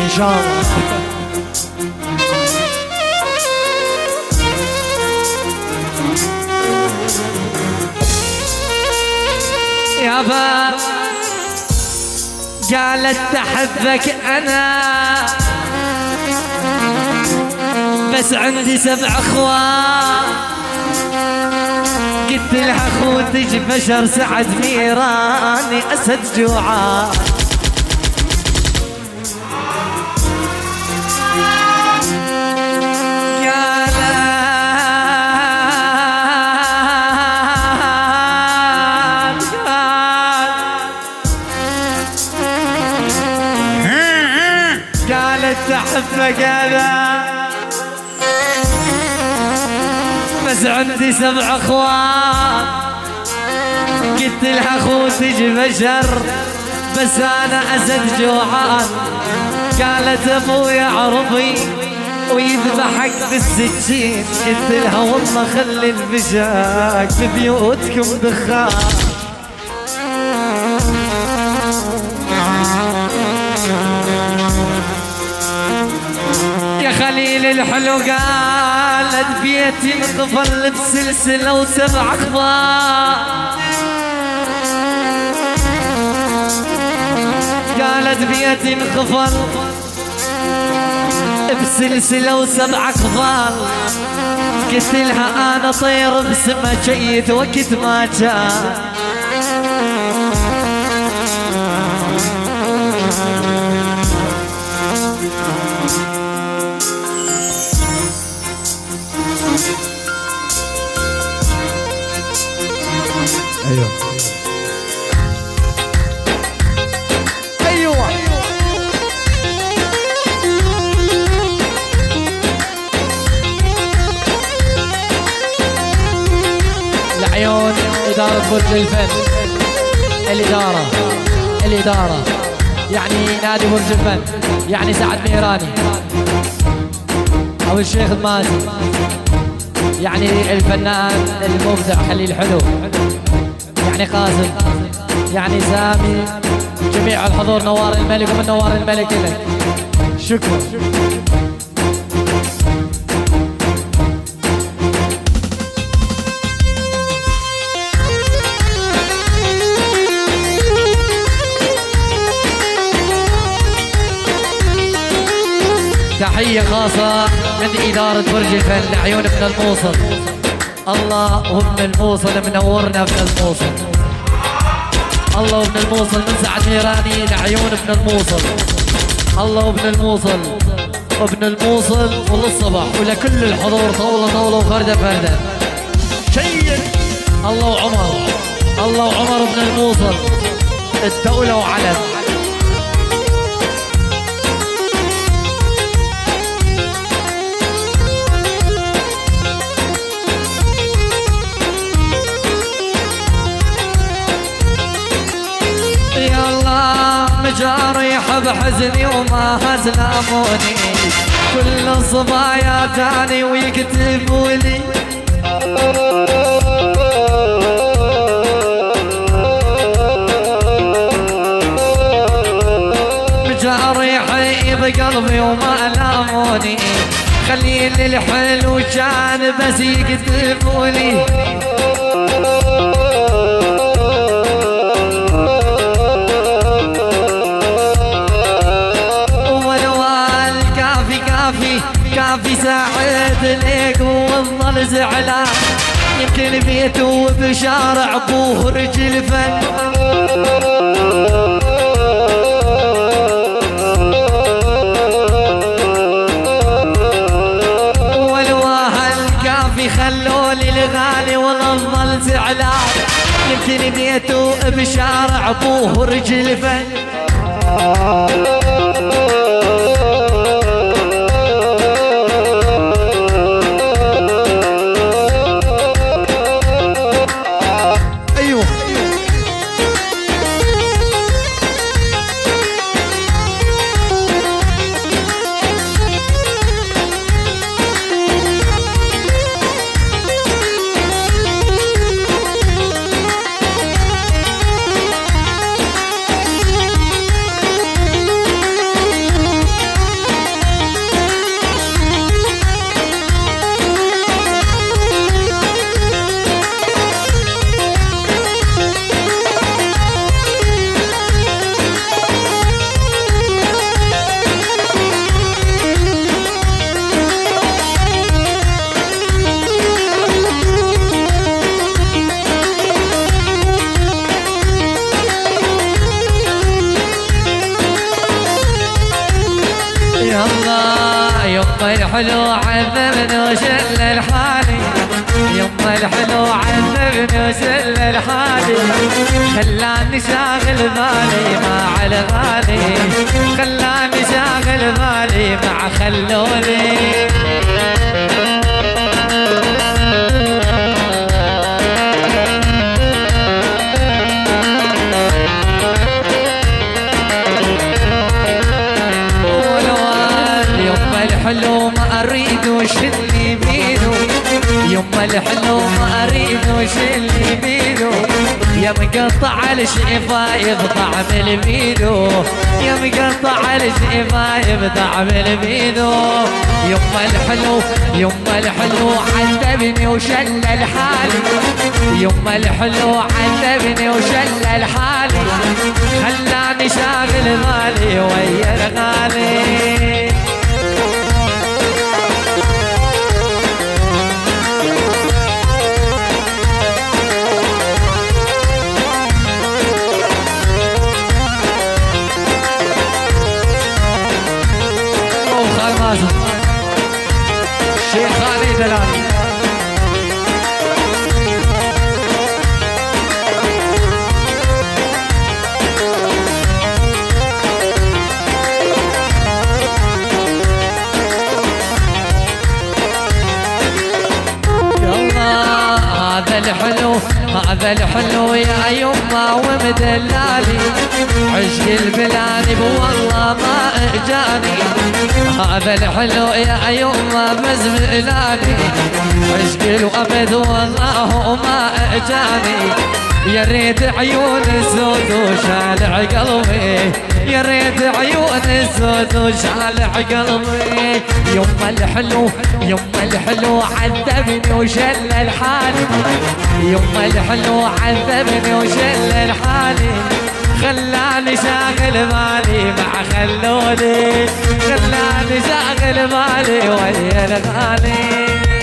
ان شاء الله. يابا قالت تحبك انا بس عندي 7 اخوان. قلت لها اخوتك بشر سعد ميراني اسد جوعان. قالت تحبك انا بس عندي 7 اخوان. قلت لها اخوتك بشر بس انا اسد جوعان. قالت ابويا عربي ويذبحك بالسكين. قلت لها والله خلي البشاك في بيوتكم دخان. يا خليل الحلو قالت بيتي انقفل بسلسلة و7 اخبار. قالت بيتي انقفل بسلسلة و7 اخبار. قلت لها انا طير بسما جيت وقت ما جاء. ايوه ايوه العيون إدارة برج الفن. الإدارة يعني نادي برج الفن، يعني سعد ميراني أو الشيخ المازي، يعني الفنان المبدع خليل الحلو، يعني قاسم، يعني سامي، جميع الحضور نوار الملك ومن نوار الملك لك. شكرا. تحية خاصة من إدارة برج الفن لعيون ابن الموصل. الله وابن الموصل منورنا ابن الموصل. الله وابن الموصل من سعد ميراني لعيون ابن الموصل. الله وابن الموصل وابن الموصل وللصباح ولكل الحضور طاولة وفردة فردة. شيء الله وعمر. الله وعمر ابن الموصل الدولة وعلم. جاريح بحزني وما هزلاموني. كل الصبايا تاني ويكتبوا لي. جاريحي بقلبي وما لاموني. خليل الحلو كان بس يكتبوا لي. كافي ساعد ليك وظل زعلان. يمكن بيته بشارع ابوه رجل فن. والواه الكافي خلولي الغالي وظل زعلان. يمكن بيته بشارع ابوه رجل فن. يما الحلو عذبني وشل الحالي، يما الحلو عذبني وشل الحالي، خلاني شاغل بالي مع الغالي، خلاني شاغل بالي مع خلوني. الحلو ما اريد وشلي بيدو، يما الحلو ما اريد وشلي بيدو، يا مقطع الشفايف طعم البيدو، يا مقطع الشفايف طعم البيدو، يما الحلو يما الحلو عذبني وشل الحالي، يما الحلو عذبني وشل الحالي، خلاني شاغل بالي ويا الغالي. شيخ خالد دلالي هذا الحلو هذا الحلو يا يما ومدلالي، عشق البلاني والله ما اجاني، هذا الحلو يا يما بس بلاني، عشق الابد والله ما اجاني، يا ريت عيون الزود وشالع قلبي، يا ريت عيون الزود وشالع قلبي، يما الحلو يما الحلو عذبني وشل الحالي، يما الحلو عذبني وشل الحالي، خلاني شاغل بالي مع خلوني، خلاني شاغل بالي ويا الغالي.